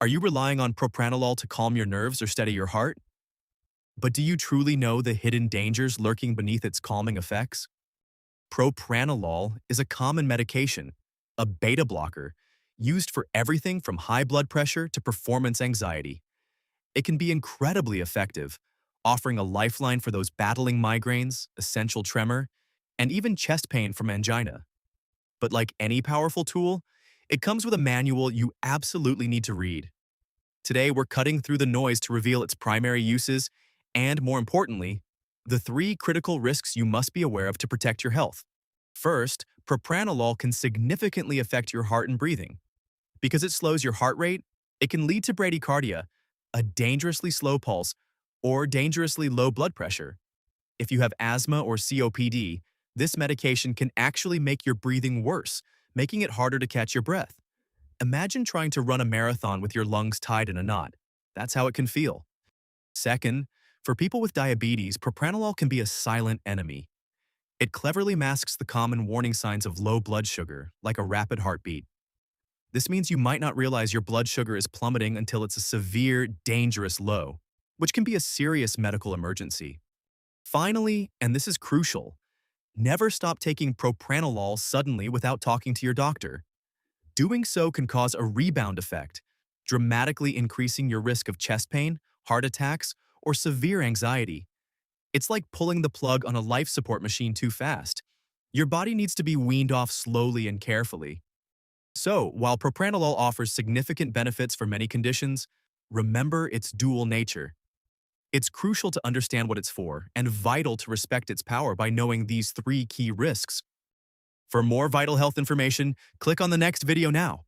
Are you relying on propranolol to calm your nerves or steady your heart? But do you truly know the hidden dangers lurking beneath its calming effects? Propranolol is a common medication, a beta blocker, used for everything from high blood pressure to performance anxiety. It can be incredibly effective, offering a lifeline for those battling migraines, essential tremor, and even chest pain from angina. But like any powerful tool, it comes with a manual you absolutely need to read. Today, we're cutting through the noise to reveal its primary uses and, more importantly, the three critical risks you must be aware of to protect your health. First, propranolol can significantly affect your heart and breathing. Because it slows your heart rate, it can lead to bradycardia, a dangerously slow pulse, or dangerously low blood pressure. If you have asthma or COPD, this medication can actually make your breathing worse, making it harder to catch your breath. Imagine trying to run a marathon with your lungs tied in a knot. That's how it can feel. Second, for people with diabetes, propranolol can be a silent enemy. It cleverly masks the common warning signs of low blood sugar, like a rapid heartbeat. This means you might not realize your blood sugar is plummeting until it's a severe, dangerous low, which can be a serious medical emergency. Finally, and this is crucial, never stop taking propranolol suddenly without talking to your doctor. Doing so can cause a rebound effect, dramatically increasing your risk of chest pain, heart attacks, or severe anxiety. It's like pulling the plug on a life support machine too fast. Your body needs to be weaned off slowly and carefully. So, while propranolol offers significant benefits for many conditions, remember its dual nature. It's crucial to understand what it's for and vital to respect its power by knowing these three key risks. For more vital health information, click on the next video now.